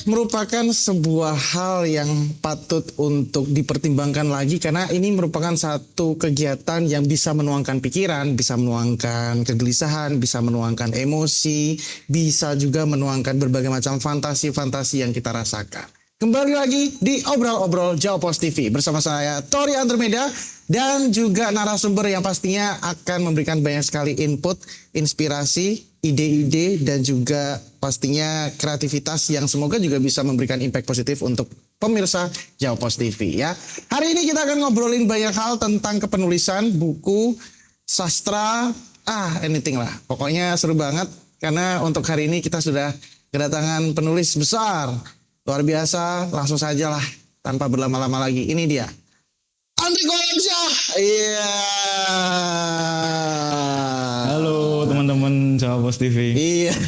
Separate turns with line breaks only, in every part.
merupakan sebuah hal yang patut untuk dipertimbangkan lagi karena ini merupakan satu kegiatan yang bisa menuangkan pikiran, bisa menuangkan kegelisahan, bisa menuangkan emosi, bisa juga menuangkan berbagai macam fantasi-fantasi yang kita rasakan. Kembali lagi di Obrol-Obrol Jawa Pos TV bersama saya Tori Andromeda dan juga narasumber yang pastinya akan memberikan banyak sekali input, inspirasi, ide-ide dan juga pastinya kreativitas yang semoga juga bisa memberikan impact positif untuk pemirsa Jawa Pos TV ya. Hari ini kita akan ngobrolin banyak hal tentang kepenulisan, buku, sastra, anything lah. Pokoknya seru banget karena untuk hari ini kita sudah kedatangan penulis besar. Luar biasa, langsung saja lah tanpa berlama-lama lagi. Ini dia. Andriko Alamsyah. Iya.
Halo teman-teman Jawa Pos TV.
Iya.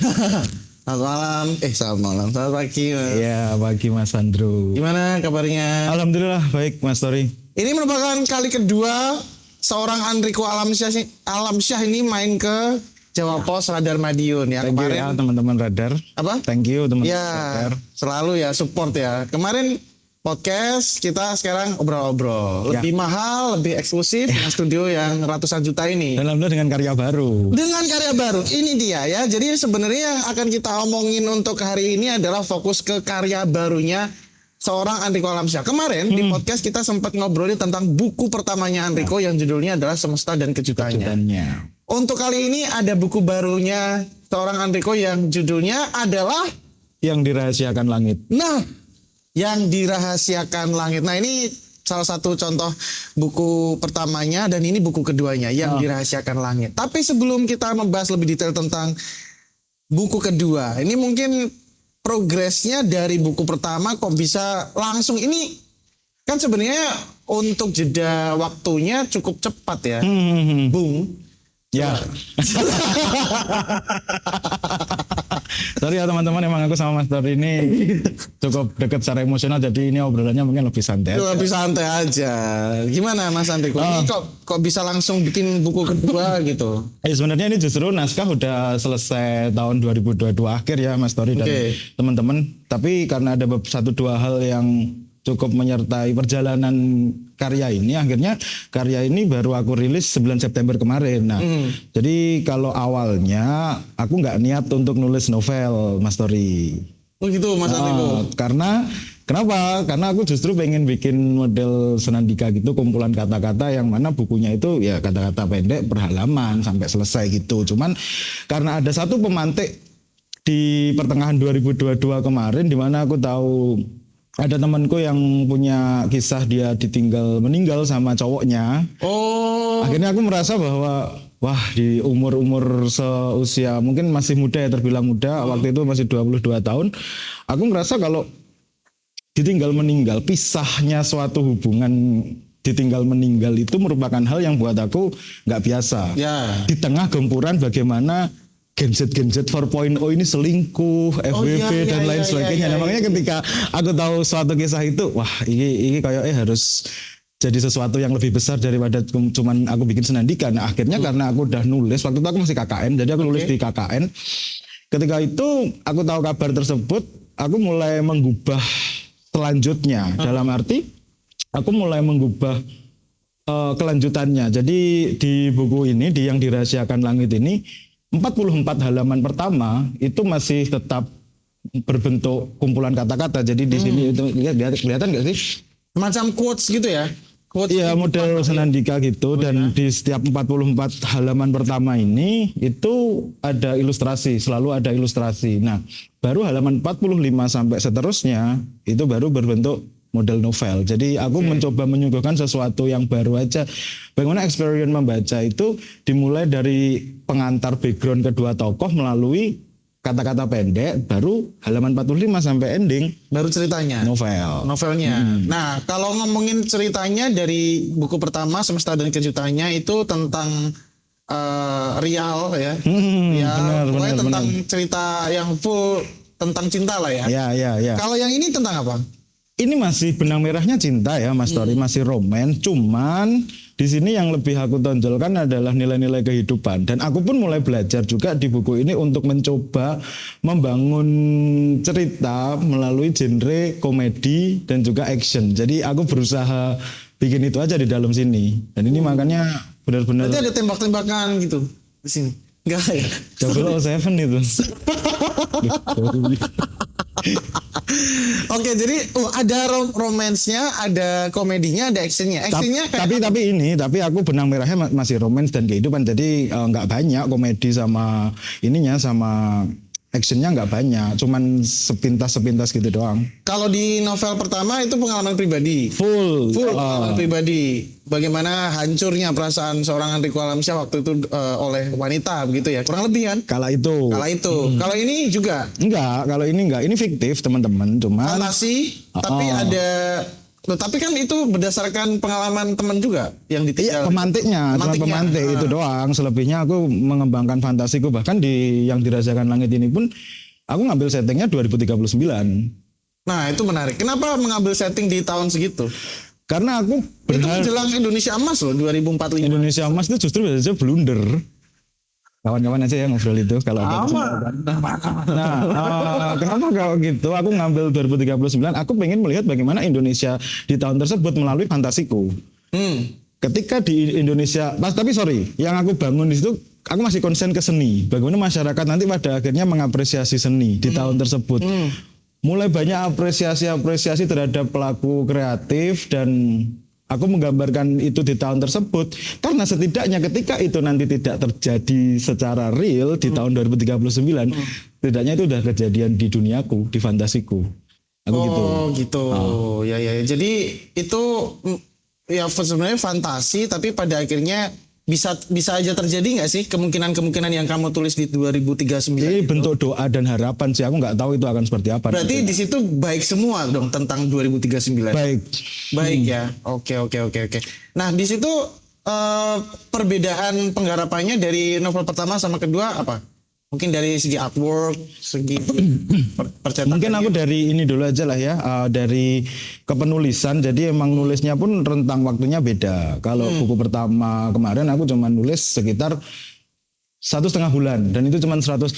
Selamat malam. Selamat malam. Selamat pagi, Mas.
Iya, pagi Mas Andrew.
Gimana kabarnya?
Alhamdulillah baik Mas Tori.
Ini merupakan kali kedua seorang Andriko Alamsyah ini main ke Jawa Pos Radar Madiun ya.
Thank
Kemarin
you ya teman-teman Radar.
Apa?
Thank you teman-teman
Ya,
Radar.
selalu ya support ya. Kemarin podcast, kita sekarang obrol-obrol. Lebih mahal, lebih eksklusif dengan studio yang ratusan juta ini.
Alhamdulillah dengan karya baru.
Dengan karya baru, ini dia ya. Jadi sebenarnya yang akan kita omongin untuk hari ini adalah fokus ke karya barunya seorang Andriko Alamsyah. Kemarin di podcast kita sempat ngobrolin tentang buku pertamanya Andriko yang judulnya adalah Semesta dan Kejutannya. Untuk kali ini ada buku barunya seorang Andriko yang judulnya adalah
Yang Dirahasiakan Langit.
Nah, Yang Dirahasiakan Langit. Nah, ini salah satu contoh buku pertamanya dan ini buku keduanya, Yang Dirahasiakan Langit. Tapi sebelum kita membahas lebih detail tentang buku kedua, ini mungkin progresnya dari buku pertama kok bisa langsung ini kan sebenarnya untuk jeda waktunya cukup cepat ya. Bung.
Ya. Sorry ya teman-teman, emang aku sama Mas Tori ini cukup dekat secara emosional, jadi ini obrolannya mungkin lebih santai.
Lebih santai aja. Gimana Mas Andriko? Ini kok bisa langsung bikin buku kedua gitu?
Sebenarnya ini justru naskah udah selesai tahun 2022 akhir ya Mas Tori dan teman-teman. Tapi karena ada satu dua hal yang cukup menyertai perjalanan karya ini, akhirnya karya ini baru aku rilis 9 September kemarin. Nah, jadi kalau awalnya aku nggak niat untuk nulis novel, Mas Tori.
Oh gitu, Mas Andriko.
Kenapa? Karena aku justru pengen bikin model senandika gitu, kumpulan kata-kata yang mana bukunya itu ya kata-kata pendek per halaman sampai selesai gitu. Cuman karena ada satu pemantik di pertengahan 2022 kemarin di mana aku tahu ada temanku yang punya kisah dia meninggal sama cowoknya. Akhirnya aku merasa bahwa wah, di umur-umur seusia mungkin masih muda ya, terbilang muda, waktu itu masih 22 tahun. Aku merasa kalau ditinggal meninggal, pisahnya suatu hubungan ditinggal meninggal itu merupakan hal yang buat aku nggak biasa.
Ya.
Di tengah gempuran bagaimana Gen Z 4.0 ini selingkuh, FWB dan lain sebagainya. Nah, makanya ketika aku tahu suatu kisah itu, wah ini kayaknya harus jadi sesuatu yang lebih besar daripada cuman aku bikin senandika. Nah, akhirnya karena aku udah nulis, waktu itu aku masih KKN, jadi aku nulis di KKN. Ketika itu aku tahu kabar tersebut, aku mulai menggubah selanjutnya. Dalam arti aku mulai menggubah kelanjutannya. Jadi di buku ini, di Yang Dirahasiakan Langit ini, 44 halaman pertama itu masih tetap berbentuk kumpulan kata-kata. Jadi di sini itu kelihatan nggak sih?
Macam quotes gitu ya?
Iya, model senandika gitu. Dan di setiap 44 halaman pertama ini itu ada ilustrasi, selalu ada ilustrasi. Nah, baru halaman 45 sampai seterusnya itu baru berbentuk model novel. Jadi aku mencoba menyuguhkan sesuatu yang baru aja. Bagaimana experience membaca itu dimulai dari pengantar background kedua tokoh melalui kata-kata pendek, baru halaman 45 sampai ending.
Baru ceritanya? Novelnya. Nah, kalau ngomongin ceritanya dari buku pertama, Semesta dan Kejutannya itu tentang real ya. Pokoknya tentang cerita yang full tentang cinta lah ya.
Iya.
Kalau yang ini tentang apa?
Ini masih benang merahnya cinta ya Mas Tori, masih roman, cuman di sini yang lebih aku tonjolkan adalah nilai-nilai kehidupan, dan aku pun mulai belajar juga di buku ini untuk mencoba membangun cerita melalui genre komedi dan juga action. Jadi aku berusaha bikin itu aja di dalam sini, dan ini makanya benar-benar.
Berarti ada tembak-tembakan gitu di sini? Enggak ya?
007 itu.
Oke, jadi ada romansnya, ada komedinya, ada actionnya. Actionnya kayak
tapi aku benang merahnya masih romance dan kehidupan. Jadi nggak banyak komedi sama ininya, sama actionnya nggak banyak, cuman sepintas gitu doang.
kalau di novel pertama itu pengalaman pribadi.
Full
Pengalaman pribadi. Bagaimana hancurnya perasaan seorang Enrico Alamsyah waktu itu oleh wanita begitu ya. Kurang lebih kan?
kala itu.
Kalau ini juga
Enggak, kalau ini enggak. Ini fiktif, teman-teman. Cuman
fantasi, tapi ada. Loh, tapi kan itu berdasarkan pengalaman teman juga yang ditinggal.
pemantiknya, cuma pemantik itu doang. Selebihnya aku mengembangkan fantasiku. Bahkan di yang dirasakan langit ini pun aku ngambil settingnya 2039.
Nah, itu menarik. Kenapa mengambil setting di tahun segitu?
Karena aku
Itu menjelang Indonesia Emas loh, 2045.
Indonesia Emas itu justru biasanya blunder. Kawan-kawan aja ya ngobrol itu kalau ada. Kenapa kalau gitu aku ngambil 2039, aku pengen melihat bagaimana Indonesia di tahun tersebut melalui fantasiku. Ketika di Indonesia, yang aku bangun di situ, aku masih konsen ke seni. Bagaimana masyarakat nanti pada akhirnya mengapresiasi seni di tahun tersebut. Mulai banyak apresiasi terhadap pelaku kreatif, dan aku menggambarkan itu di tahun tersebut karena setidaknya ketika itu nanti tidak terjadi secara real di tahun 2039, setidaknya itu udah kejadian di duniaku, di fantasiku. Aku
gitu. Ya. Jadi itu ya sebenarnya fantasi, tapi pada akhirnya bisa aja terjadi nggak sih kemungkinan yang kamu tulis di 2039?
Ini bentuk doa dan harapan sih. Aku nggak tahu itu akan seperti apa.
Berarti di situ baik semua dong tentang 2039. Baik ya. Oke. Nah, di situ perbedaan penggarapannya dari novel pertama sama kedua apa? Mungkin dari segi artwork, segi percetakan.
Mungkin aku dari ini dulu aja lah ya, dari kepenulisan. Jadi emang nulisnya pun rentang waktunya beda. Kalau buku pertama kemarin aku cuma nulis sekitar 1,5 bulan, dan itu cuma 128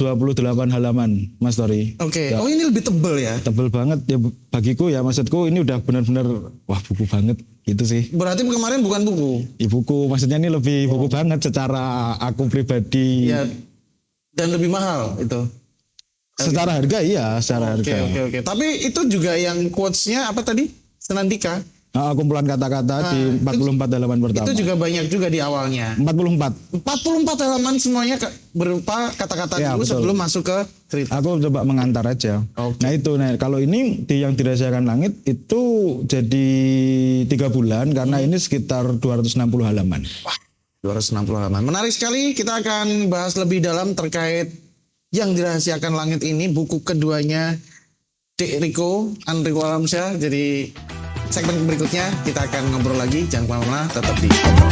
halaman, Mas Tori.
Oke. Oh, ini lebih tebel ya?
Tebel banget ya bagiku ya, maksudku ini udah benar-benar wah buku banget gitu sih.
Berarti kemarin bukan buku?
Buku, maksudnya ini lebih buku banget secara aku pribadi.
Ya. Dan lebih mahal itu.
Secara harga iya, secara harga.
Oke. Tapi itu juga yang quotes-nya apa tadi? Senandika.
Kumpulan kata-kata di 44 halaman pertama.
Itu juga banyak juga di awalnya.
44
halaman semuanya berupa kata-kata dulu betul. Sebelum masuk ke cerita.
Aku coba mengantar aja. Okay. Kalau ini yang dirasakan langit itu jadi 3 bulan karena ini sekitar 260 halaman.
Wah, 260 halaman. Menarik sekali. Kita akan bahas lebih dalam terkait yang dirahasiakan langit ini, buku keduanya Enrico Alamsyah. Jadi segmen berikutnya kita akan ngobrol lagi. Jangan kemana-mana, tetap di Ngobrol.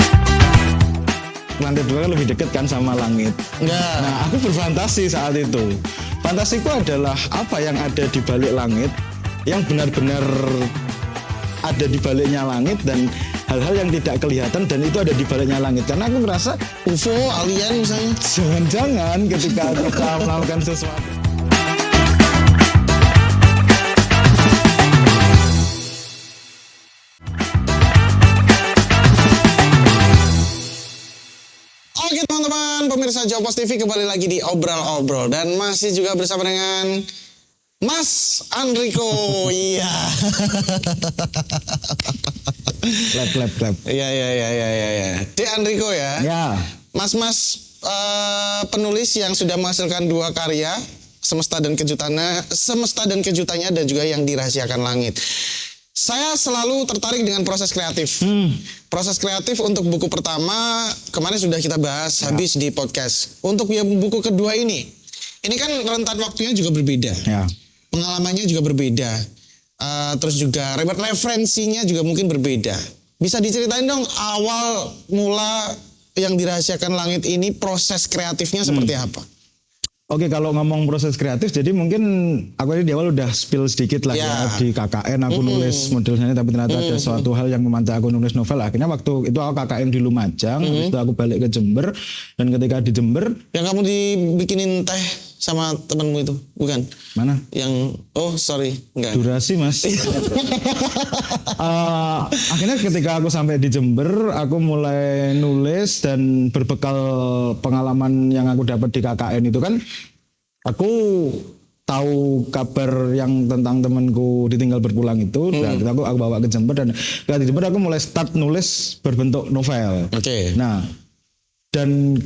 Lantai 2 kan lebih dekat kan sama langit.
Enggak.
Nah, aku berfantasi saat itu. Fantasiku adalah apa yang ada di balik langit, yang benar-benar ada di baliknya langit, dan hal-hal yang tidak kelihatan dan itu ada di baliknya langit. Karena aku ngerasa
UFO, alien misalnya.
Jangan-jangan ketika kita melakukan sesuatu.
Oke teman-teman, pemirsa Jopos TV kembali lagi di Obrol-Obrol, dan masih juga bersama dengan Mas Enrico. Iya.
Klep.
Iya. De Enrico ya.
Ya.
Mas penulis yang sudah menghasilkan 2 karya, Semesta dan Kejutannya dan juga yang dirahasiakan langit. Saya selalu tertarik dengan proses kreatif. Proses kreatif untuk buku pertama kemarin sudah kita bahas habis di podcast. Untuk buku kedua ini kan rentan waktunya juga berbeda.
Ya.
Pengalamannya juga berbeda. Terus juga referensinya juga mungkin berbeda. Bisa diceritain dong awal mula yang dirahasiakan langit ini, proses kreatifnya seperti apa?
Oke, kalau ngomong proses kreatif, jadi mungkin aku ini di awal udah spill sedikit lah ya di KKN aku nulis modelnya, tapi ternyata ada suatu hal yang memantik aku nulis novel. Akhirnya waktu itu aku KKN di Lumajang, habis itu aku balik ke Jember, dan ketika di Jember,
Yang kamu dibikinin teh sama temanmu itu, bukan?
mana?
Yang sorry, enggak.
Durasi mas. Akhirnya ketika aku sampai di Jember, aku mulai nulis dan berbekal pengalaman yang aku dapat di KKN itu kan, aku tahu kabar yang tentang temanku ditinggal berpulang itu, dan aku bawa ke Jember, dan ketika di Jember aku mulai start nulis berbentuk novel.
Oke.
Nah, dan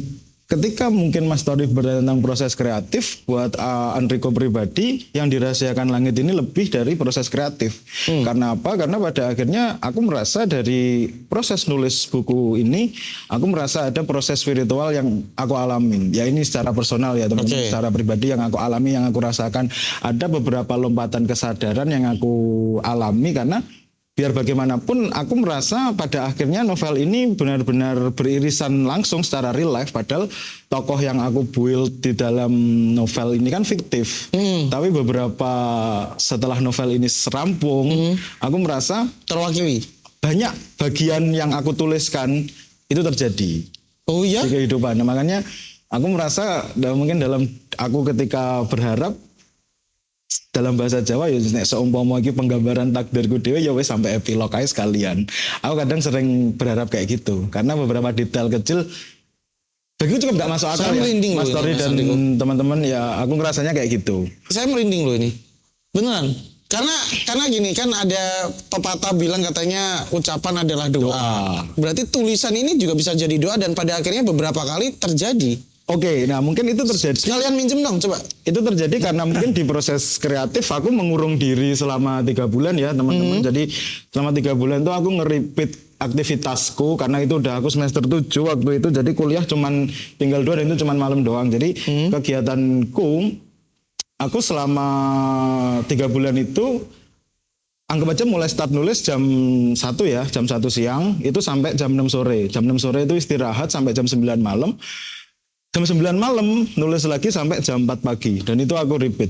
ketika mungkin Mas Tori bertanya tentang proses kreatif, buat Enrico pribadi, yang dirahasiakan langit ini lebih dari proses kreatif. Karena apa? Karena pada akhirnya aku merasa dari proses nulis buku ini, aku merasa ada proses spiritual yang aku alamin. Ya ini secara personal ya teman-teman, secara pribadi yang aku alami, yang aku rasakan. Ada beberapa lompatan kesadaran yang aku alami karena biar bagaimanapun aku merasa pada akhirnya novel ini benar-benar beririsan langsung secara real life, padahal tokoh yang aku build di dalam novel ini kan fiktif. Tapi beberapa setelah novel ini serampung, aku merasa
Terwakili.
banyak bagian yang aku tuliskan itu terjadi
Oh iya?
di kehidupan. Nah, makanya aku merasa mungkin dalam aku ketika berharap dalam bahasa Jawa ya nek seumpama iki penggambaran takdirku dhewe ya wis sampai epilog ae sekalian. Aku kadang sering berharap kayak gitu karena beberapa detail kecil begitu cukup nggak masuk akal ya. Mas Tori dan teman-teman ya aku ngerasanya kayak gitu.
Saya merinding loh ini. Beneran. Karena gini kan ada pepatah bilang katanya ucapan adalah doa. Berarti tulisan ini juga bisa jadi doa dan pada akhirnya beberapa kali terjadi.
Oke, nah mungkin itu terjadi.
Sekalian minjem dong coba.
Itu terjadi karena mungkin di proses kreatif aku mengurung diri selama 3 bulan ya teman-teman. Jadi selama 3 bulan itu aku nge-repeat aktivitasku karena itu udah aku semester 7 waktu itu. Jadi kuliah cuman tinggal 2 dan itu cuman malam doang. Jadi kegiatanku aku selama 3 bulan itu anggap aja mulai start nulis jam 1 ya, jam 1 siang itu sampai jam 6 sore. Jam 6 sore itu istirahat sampai jam 9 malam. Jam 9 malam nulis lagi sampai jam 4 pagi dan itu aku repeat.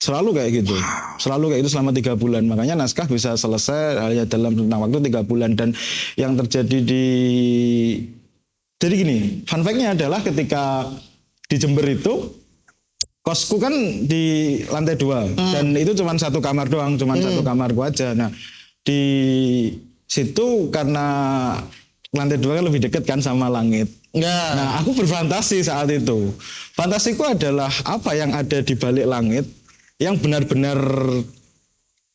Selalu kayak gitu. Selalu kayak itu selama 3 bulan. Makanya naskah bisa selesai hanya dalam rentang waktu 3 bulan dan yang terjadi jadi gini, fun fact-nya adalah ketika di Jember itu kosku kan di lantai 2 dan itu cuma satu kamar doang, cuma satu kamarku aja. Nah, di situ karena lantai 2 kan lebih dekat kan sama langit. Nah, aku berfantasi saat itu. Fantasiku adalah apa yang ada di balik langit, yang benar-benar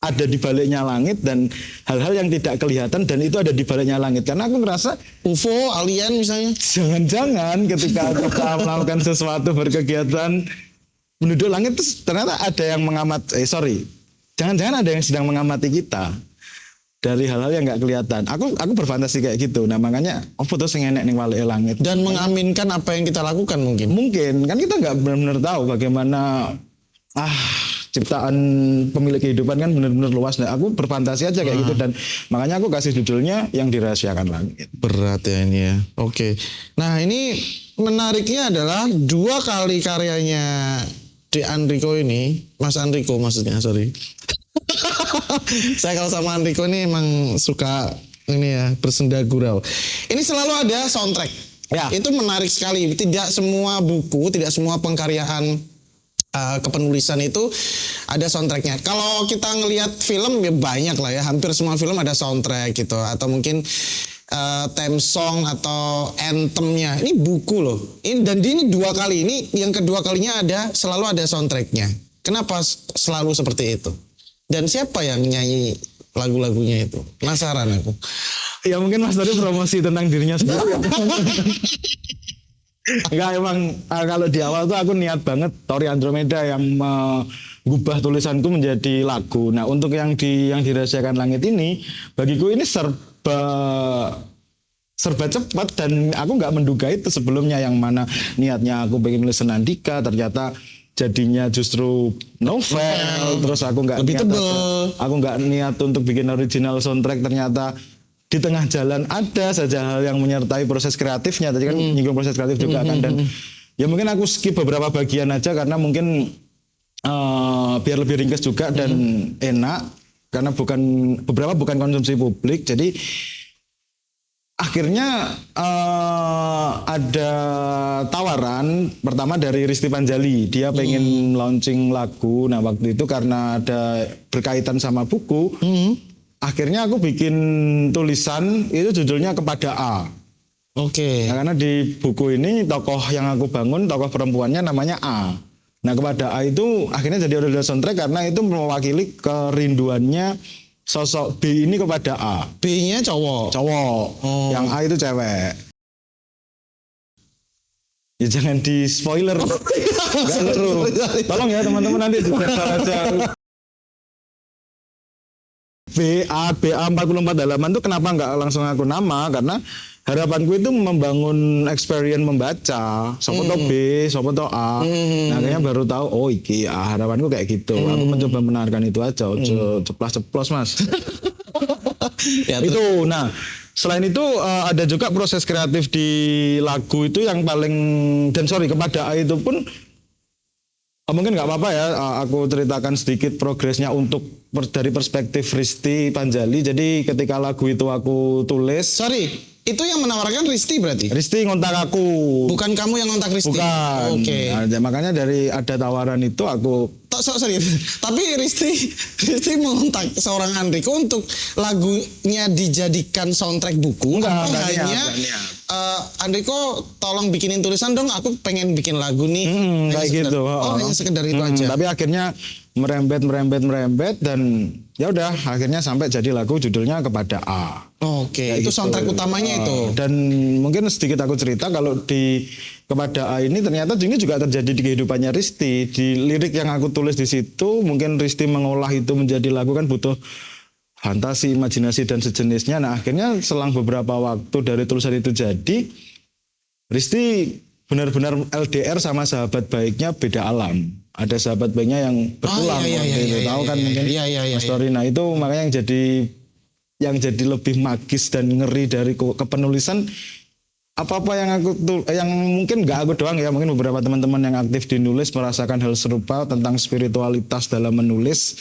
ada di baliknya langit dan hal-hal yang tidak kelihatan dan itu ada di baliknya langit. Karena aku ngerasa
UFO, alien misalnya.
Jangan-jangan ketika kita melakukan sesuatu berkegiatan menuju langit terus ternyata ada yang jangan-jangan ada yang sedang mengamati kita. Dari hal-hal yang nggak kelihatan, aku berfantasi kayak gitu. Nah makanya, foto sing enek ning balik langit
dan mengaminkan apa yang kita lakukan mungkin
kan kita nggak benar-benar tahu bagaimana ciptaan pemilik kehidupan kan benar-benar luas. Nah aku berfantasi aja kayak gitu dan makanya aku kasih judulnya Yang Dirahasiakan Langit.
Berat ya ini ya. Oke. Nah ini menariknya adalah 2 kali karyanya di Enrico ini, Mas Enrico maksudnya, sorry. Saya kalau sama Enrico ini emang suka ini ya, bersenda gurau. Ini selalu ada soundtrack. Ya. Itu menarik sekali. Tidak semua buku, tidak semua pengkaryaan kepenulisan itu ada soundtracknya. Kalau kita ngelihat film ya banyak lah ya, hampir semua film ada soundtrack gitu, atau mungkin theme song atau anthemnya. Ini buku loh. Dan ini 2 kali. Ini yang kedua kalinya selalu ada soundtracknya. Kenapa selalu seperti itu? Dan siapa yang nyanyi lagu-lagunya itu? Penasaran aku.
Ya mungkin Mas Tori promosi tentang dirinya sendiri. Enggak, emang kalau di awal tuh aku niat banget Tori Andromeda yang mengubah tulisanku menjadi lagu. Nah untuk yang dirahasiakan langit ini, bagiku ini serba cepat dan aku nggak menduga itu sebelumnya, yang mana niatnya aku pengen nulis Senandika ternyata jadinya justru novel. Terus aku nggak niat untuk bikin original soundtrack, ternyata di tengah jalan ada saja hal yang menyertai proses kreatifnya. Tadi kan nyinggung proses kreatif juga kan, dan Ya mungkin aku skip beberapa bagian aja karena mungkin biar lebih ringkas juga dan enak karena beberapa bukan konsumsi publik. Jadi akhirnya ada tawaran pertama dari Risti Panjali. Dia pengen launching lagu. Nah waktu itu karena ada berkaitan sama buku, akhirnya aku bikin tulisan itu judulnya Kepada A.
Oke.
Nah, karena di buku ini tokoh yang aku bangun, tokoh perempuannya namanya A. Nah Kepada A itu akhirnya jadi original soundtrack karena itu mewakili kerinduannya sosok B ini kepada A.
B-nya cowok.
Cowok. Yang A itu cewek. Ya jangan di spoiler. Gak seru. Tolong ya teman-teman nanti disensor aja. BA 44 halaman itu kenapa nggak langsung aku nama? Karena harapanku itu membangun experience membaca. Sopo to B, sopo to A. Nah akhirnya baru tahu, oh iki harapanku kayak gitu. Aku mencoba mendengarkan itu aja, ceplas-ceplos mas.
Ya,
itu, nah selain itu ada juga proses kreatif di lagu itu yang paling, dan sorry Kepada A itu pun mungkin nggak apa-apa ya, aku ceritakan sedikit progresnya untuk dari perspektif Risti Panjali. Jadi ketika lagu itu aku tulis,
sorry, itu yang menawarkan Risti berarti?
Risti ngontak aku.
Bukan kamu yang ngontak Risti?
Bukan.
Oke.
Nah, makanya dari ada tawaran itu aku.
Sorry, tapi Risti mengontak seorang Andriko untuk lagunya dijadikan soundtrack buku.
Enggak
hanya Andriko tolong bikinin tulisan dong, aku pengen bikin lagu nih.
Kayak gitu.
Hanya sekedar itu aja.
Tapi akhirnya merembet dan ya udah akhirnya sampai jadi lagu judulnya Kepada A.
Oke, itu
gitu.
soundtrack utamanya itu.
Dan mungkin sedikit aku cerita kalau di Kepada A ini ternyata ini juga terjadi di kehidupannya Risti. Di lirik yang aku tulis di situ, mungkin Risti mengolah itu menjadi lagu kan butuh fantasi, imajinasi dan sejenisnya. Nah, akhirnya selang beberapa waktu dari tulisan itu jadi, Risti benar-benar LDR sama sahabat baiknya beda alam. Ada sahabat baiknya yang berpulang, tahu kan mungkin story. Nah itu makanya yang jadi lebih magis dan ngeri dari kepenulisan. Apa-apa yang mungkin nggak aku doang ya, mungkin beberapa teman-teman yang aktif di nulis merasakan hal serupa tentang spiritualitas dalam menulis.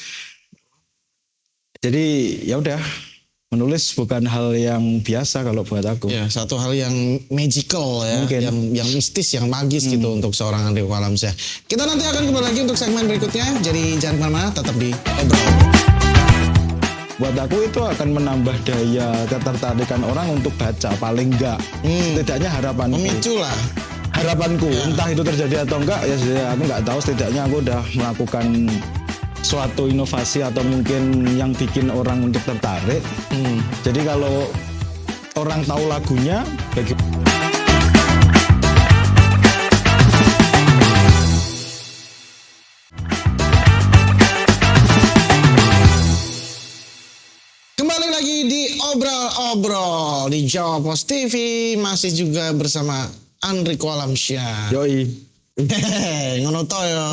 Jadi ya udah, menulis bukan hal yang biasa kalau buat aku.
Ya, satu hal yang magical ya,
Mungkin.
yang mistis, yang magis gitu untuk seorang Andriko Alamsyah. Kita nanti akan kembali lagi untuk segmen berikutnya. Jadi jangan kemana-mana, tetap di Obrol.
Buat aku itu akan menambah daya ketertarikan orang untuk baca, paling enggak. Setidaknya harapanku.
Memicu lah.
Harapanku, entah itu terjadi atau enggak, ya aku nggak tahu. Setidaknya aku udah melakukan suatu inovasi atau mungkin yang bikin orang untuk tertarik. Jadi kalau orang tahu lagunya,
Kembali lagi di Obrol di Jawa Pos TV, masih juga bersama Andriko Alamsyah.
yoi.
Hehehe, ngono to ya.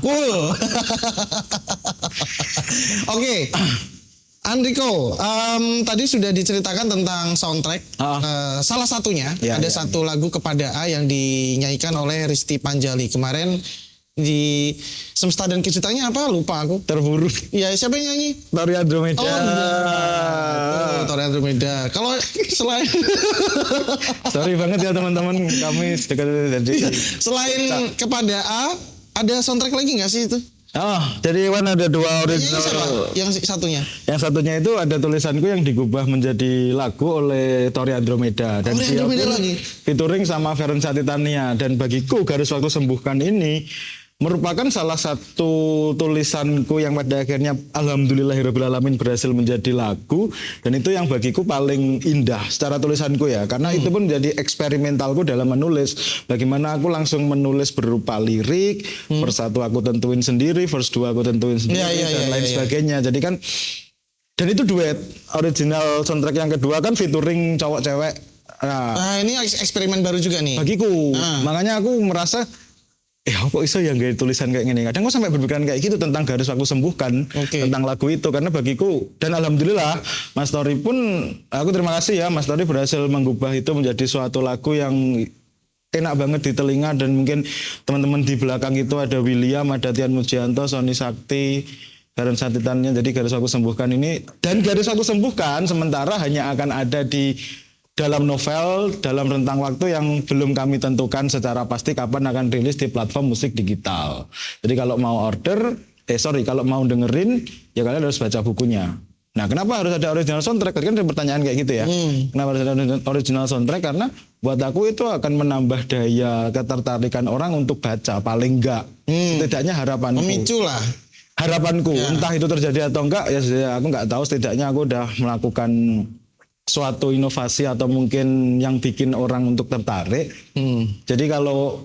Cool. Oke. Andriko, tadi sudah diceritakan tentang soundtrack. Salah satunya ada satu lagu Kepada A yang dinyanyikan oleh Risti Panjali kemarin di Semesta dan Kejutannya apa? Lupa aku.
Terburu.
Ya, siapa yang nyanyi?
Tori Andromeda.
Oh, iya. Tori Andromeda. Kalau selain
Sorry banget ya teman-teman, kami sedekat jadi.
selain Kepada A, ada soundtrack lagi nggak sih itu?
Oh, jadi kan ada dua
Yang
original.
siapa? Yang satunya?
Yang satunya itu ada tulisanku yang digubah menjadi lagu oleh Tori Andromeda dan
Tori
dia
Andromeda
pun
lagi?
featuring sama Ferenza Titania. Dan bagiku Garis Waktu Sembuhkan ini merupakan salah satu tulisanku yang pada akhirnya alhamdulillahirobbilalamin berhasil menjadi lagu, dan itu yang bagiku paling indah secara tulisanku ya, karena itu pun jadi eksperimentalku dalam menulis. Bagaimana aku langsung menulis berupa lirik, verse 1 aku tentuin sendiri, verse 2 aku tentuin sendiri, dan lain sebagainya. Jadi kan, dan itu duet. Original soundtrack yang kedua kan featuring cowok cewek.
Nah, ini eksperimen baru juga nih.
Bagiku, makanya aku merasa kok iso ya nggak tulisan kayak gini. Kadang aku sampai berpikiran kayak gitu tentang Garis Waktu Sembuhkan, tentang lagu itu, karena bagiku, dan alhamdulillah Mas Tori pun, aku terima kasih ya, Mas Tori berhasil mengubah itu menjadi suatu lagu yang enak banget di telinga, dan mungkin teman-teman di belakang itu ada William, ada Tian Mujianto, Sony Sakti, Darren Satitannya. Jadi Garis Aku Sembuhkan ini, dan Garis Aku Sembuhkan sementara hanya akan ada di dalam novel dalam rentang waktu yang belum kami tentukan secara pasti kapan akan rilis di platform musik digital. Jadi kalau mau kalau mau dengerin ya kalian harus baca bukunya. Nah, kenapa harus ada original soundtrack? Kan ada pertanyaan kayak gitu ya. Kenapa harus ada original soundtrack? Karena buat aku itu akan menambah daya ketertarikan orang untuk baca, paling enggak. Setidaknya harapanku.
Memicu lah.
Harapanku, entah itu terjadi atau enggak, ya aku enggak tahu. Setidaknya aku udah melakukan suatu inovasi atau mungkin yang bikin orang untuk tertarik. Jadi kalau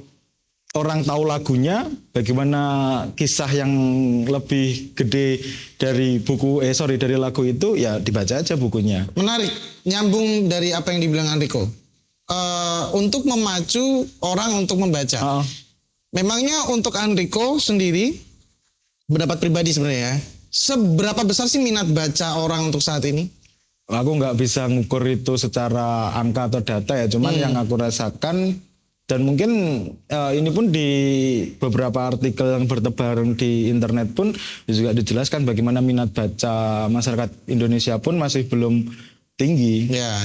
orang tahu lagunya, bagaimana kisah yang lebih gede dari dari lagu itu, ya dibaca aja bukunya.
Menarik, nyambung dari apa yang dibilang Enrico. Untuk memacu orang untuk membaca. Memangnya untuk Enrico sendiri, pendapat pribadi sebenarnya, seberapa besar sih minat baca orang untuk saat ini?
Aku nggak bisa ngukur itu secara angka atau data ya, cuman yang aku rasakan, dan mungkin ini pun di beberapa artikel yang bertebaran di internet pun juga dijelaskan bagaimana minat baca masyarakat Indonesia pun masih belum tinggi.
Ya.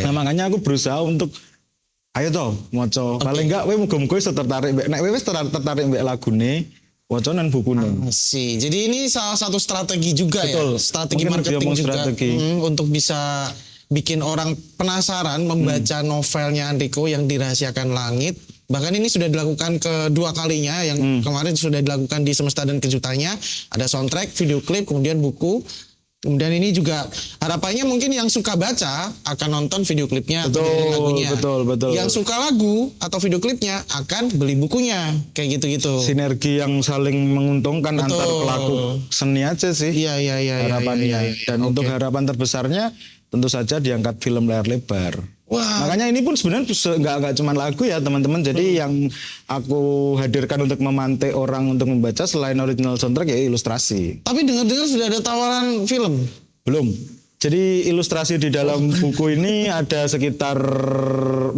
Nah, makanya aku berusaha untuk ayo toh moco. Paling enggak muga-muga iso tertarik tertarik mbek lagune, waconan bukune.
Sih. Jadi ini salah satu strategi juga.
Betul.
Ya. Strategi
Mungkin
marketing juga.
Strategi.
Untuk bisa bikin orang penasaran membaca novelnya Enrico yang Dirahasiakan Langit. Bahkan ini sudah dilakukan kedua kalinya. Yang kemarin sudah dilakukan di Semesta dan Kejutannya. Ada soundtrack, video klip, kemudian buku. Kemudian ini juga harapannya mungkin yang suka baca akan nonton video klipnya atau lagunya.
Betul.
Yang suka lagu atau video klipnya akan beli bukunya. Kayak gitu-gitu.
Sinergi yang saling menguntungkan antar pelaku seni aja sih.
Iya.
Harapannya. Dan untuk harapan terbesarnya tentu saja diangkat film layar lebar.
Wah.
Makanya ini pun sebenarnya nggak cuma lagu ya teman-teman. Jadi yang aku hadirkan untuk memantik orang untuk membaca selain original soundtrack ya ilustrasi.
Tapi dengar-dengar sudah ada tawaran film?
Belum. Jadi ilustrasi di dalam buku ini ada sekitar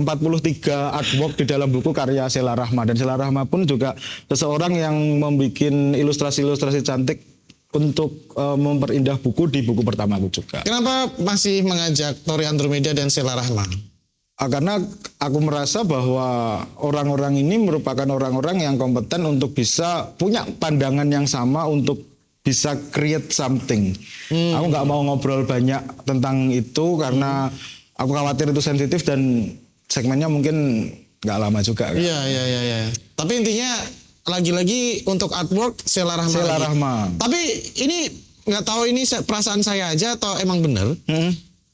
43 artwork di dalam buku karya Sheila Rahma. Dan Sheila Rahma pun juga seseorang yang membuat ilustrasi-ilustrasi cantik untuk memperindah buku di buku pertamaku juga.
Kenapa masih mengajak Tori Andromeda dan Sheila Rahma?
Karena aku merasa bahwa orang-orang ini merupakan orang-orang yang kompeten untuk bisa punya pandangan yang sama untuk bisa create something. Aku nggak mau ngobrol banyak tentang itu karena aku khawatir itu sensitif dan segmennya mungkin nggak lama juga. Kan?
Iya. Tapi intinya lagi-lagi untuk artwork Sheila Rahma. Tapi ini nggak tahu ini perasaan saya aja atau emang bener.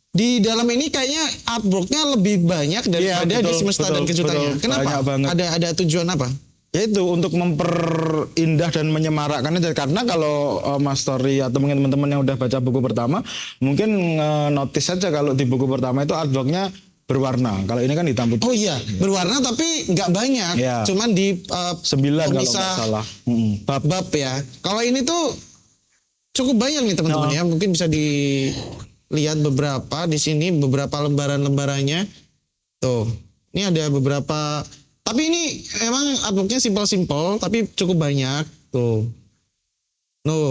Di dalam ini kayaknya artworknya lebih banyak daripada di Semesta dan Kejutannya. Kenapa? Ada tujuan apa?
Yaitu untuk memperindah dan menyemarakkan aja. Karena kalau Mas Tori atau mungkin teman-teman yang udah baca buku pertama, mungkin notice saja kalau di buku pertama itu artworknya berwarna. Kalau ini kan hitam putih.
Oh iya, berwarna tapi nggak banyak.
Ya.
Cuman di
9 kalau nggak salah.
Bab ya. Kalau ini tuh cukup banyak nih teman-teman ya. Mungkin bisa dilihat beberapa di sini, beberapa lembaran-lembarannya. Tuh, ini ada beberapa. Tapi ini emang artworknya simpel-simpel, tapi cukup banyak. Tuh,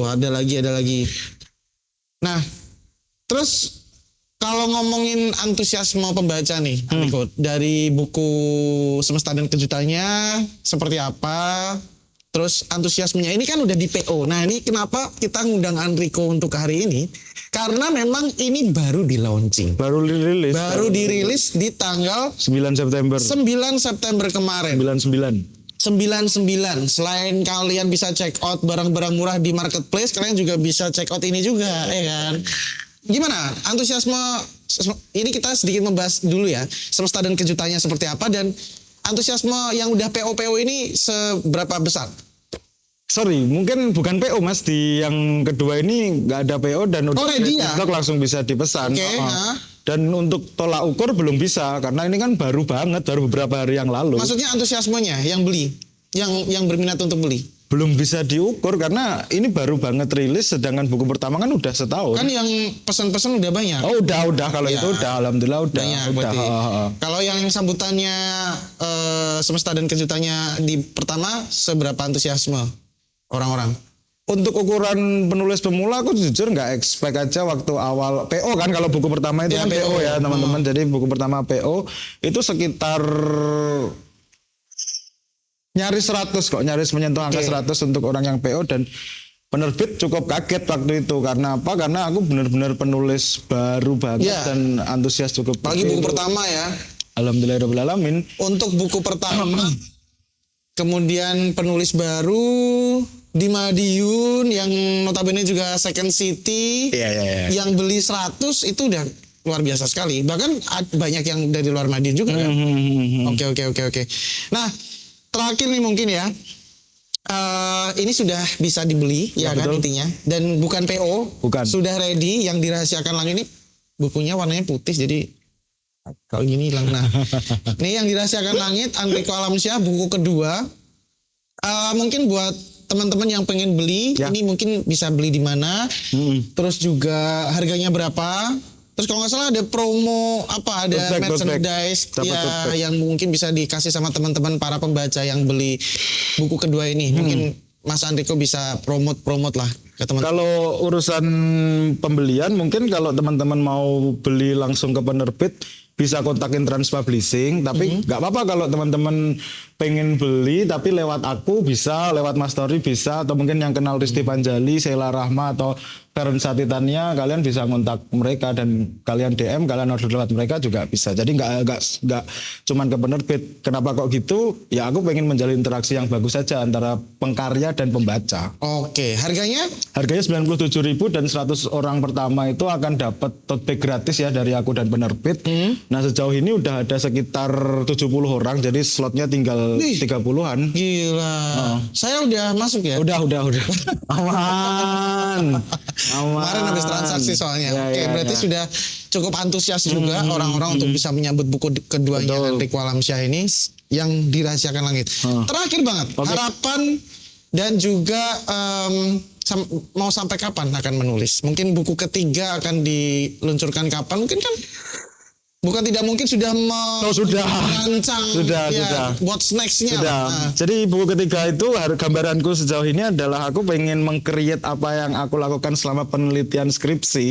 ada lagi. Nah, terus kalau ngomongin antusiasme pembaca nih, Enrico, dari buku Semesta dan Kejutannya seperti apa? Terus antusiasmenya ini kan udah di PO. Nah ini kenapa kita ngundang Enrico untuk hari ini? Karena memang ini baru di launching.
Baru dirilis.
Baru dirilis di tanggal
9 September.
9 September kemarin. 99. Selain kalian bisa check out barang-barang murah di marketplace, kalian juga bisa check out ini juga, ya kan? Gimana antusiasme ini, kita sedikit membahas dulu ya Semesta dan Kejutannya seperti apa, dan antusiasme yang udah PO ini seberapa besar?
Sorry, mungkin bukan PO Mas, di yang kedua ini nggak ada PO dan udah langsung bisa dipesan. Dan untuk tolak ukur belum bisa karena ini kan baru banget, baru beberapa hari yang lalu.
Maksudnya antusiasmenya yang beli, yang berminat untuk beli?
belum bisa diukur karena ini baru banget rilis, sedangkan buku pertama kan udah setahun.
Kan yang pesan-pesan udah banyak.
Oh udah kalau
Ya.
itu udah, alhamdulillah udah.
Banyak
Udah.
berarti.
Heeh.
Kalau yang sambutannya semesta dan kejutannya di pertama, seberapa antusiasme orang-orang?
Untuk ukuran penulis pemula aku jujur nggak expect aja waktu awal PO kan, kalau buku pertama itu
Ya,
kan PO
PO.
ya teman-teman. Jadi buku pertama PO itu sekitar nyaris 100 kok, nyaris menyentuh angka 100 untuk orang yang PO, dan penerbit cukup kaget waktu itu. Karena apa? Karena aku benar-benar penulis baru banget
Ya.
dan antusias cukup.
Apalagi buku pertama ya.
Alhamdulillahirobbilalamin.
Untuk buku pertama, kemudian penulis baru di Madiun yang notabene juga second city,
Iya.
yang beli 100 itu udah luar biasa sekali. Bahkan banyak yang dari luar Madiun juga kan. Oke. Nah, terakhir nih mungkin ya. Ini sudah bisa dibeli ya kan
betul.
intinya, dan bukan PO,
Bukan.
sudah ready. Yang dirahasiakan langit ini bukunya warnanya putih jadi kalau gini hilang. Nah, ini yang dirahasiakan langit Enrico Alamsyah buku kedua. Mungkin buat teman-teman yang pengen beli,
Ya.
ini mungkin bisa beli di mana? Terus juga harganya berapa? Terus kalau nggak salah ada promo apa, ada
Tote bag,
merchandise
Dapat
ya
tote bag.
yang mungkin bisa dikasih sama teman-teman para pembaca yang beli buku kedua ini. Mungkin Mas Enrico bisa promote lah ke teman-teman.
Kalau urusan pembelian, mungkin kalau teman-teman mau beli langsung ke penerbit bisa kontakin Trans Publishing, tapi nggak apa-apa kalau teman-teman pengen beli tapi lewat aku bisa, lewat Mas Tori bisa, atau mungkin yang kenal Risti Panjali, Sheila Rahma atau Karen Satitania, kalian bisa kontak mereka dan kalian DM, kalian order lewat mereka juga bisa. Jadi nggak cuman ke penerbit. Kenapa kok gitu? Ya aku pengen menjalin interaksi yang bagus saja antara pengkarya dan pembaca.
Oke, harganya?
Harganya 97.000 dan 100 orang pertama itu akan dapat tote bag gratis ya dari aku dan penerbit. Nah, sejauh ini udah ada sekitar 70 orang, jadi slotnya tinggal 30-an.
Gila. Saya udah masuk ya?
Udah. Aman.
Kemarin habis transaksi soalnya.
Ya,
Oke,
ya,
berarti
ya.
sudah cukup antusias juga orang-orang untuk bisa menyambut buku keduanya
Betul.
Enrico Alamsyah ini yang dirahasiakan langit. Terakhir banget,
Oke.
harapan dan juga mau sampai kapan akan menulis? Mungkin buku ketiga akan diluncurkan kapan? Mungkin kan bukan tidak mungkin sudah
sudah.
merancang
Sudah.
what's next-nya.
Sudah.
Nah,
Jadi buku ketiga itu gambaranku sejauh ini adalah aku pengen meng-create apa yang aku lakukan selama penelitian skripsi.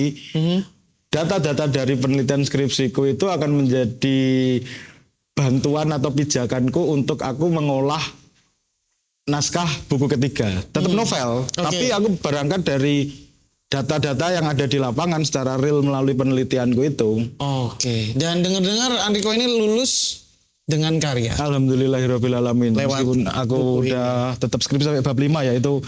Data-data dari penelitian skripsiku itu akan menjadi bantuan atau pijakanku untuk aku mengolah naskah buku ketiga. Tetap novel, tapi aku berangkat dari data-data yang ada di lapangan secara real melalui penelitianku itu.
Oke. Dan dengar-dengar Enrico ini lulus dengan karya.
Alhamdulillahirobbilalamin.
Lewat
Meskipun aku
buku
udah tetap skripsi sampai bab 5 ya, itu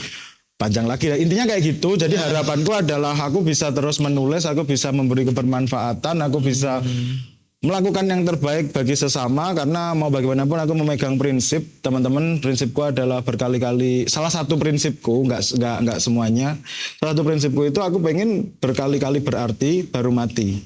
panjang lagi. Intinya kayak gitu. Jadi harapanku adalah aku bisa terus menulis, aku bisa memberi kebermanfaatan, aku bisa melakukan yang terbaik bagi sesama, karena mau bagaimanapun aku memegang prinsip, teman-teman, prinsipku adalah berkali-kali, salah satu prinsipku, nggak semuanya, salah satu prinsipku itu aku pengen berkali-kali berarti baru mati.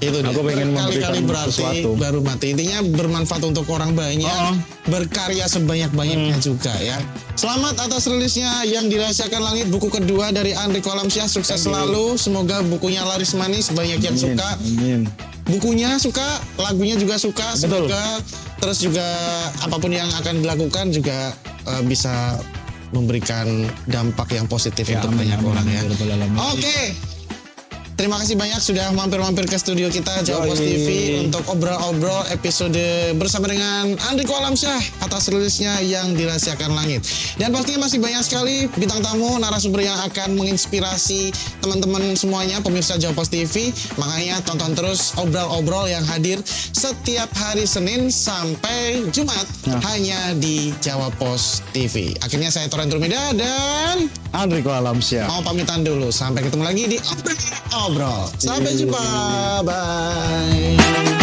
Itu dia.
Aku pengen
Berkali-kali
memberikan
berarti
sesuatu.
baru mati. Intinya bermanfaat untuk orang banyak, berkarya sebanyak-banyaknya juga ya. Selamat atas rilisnya yang dirahasiakan langit, buku kedua dari Enrico Alamsyah. Sukses selalu. Semoga bukunya laris manis, banyak yang suka.
Amin.
Bukunya suka, lagunya juga suka.
Betul.
Semoga terus juga apapun yang akan dilakukan juga bisa memberikan dampak yang positif untuk banyak orang ya. Oke. Terima kasih banyak sudah mampir-mampir ke studio kita Jawa Post TV untuk obrol-obrol episode bersama dengan Enrico Alamsyah atas rilisnya yang dirahasiakan langit. Dan pastinya masih banyak sekali bintang tamu, narasumber yang akan menginspirasi teman-teman semuanya pemirsa Jawa Post TV. Makanya tonton terus obrol-obrol yang hadir setiap hari Senin sampai Jumat hanya di Jawa Post TV. Akhirnya saya Toren Turmida dan
Enrico Alamsyah.
mau pamitan dulu. Sampai ketemu lagi di Obrol. Sampai jumpa. Bye.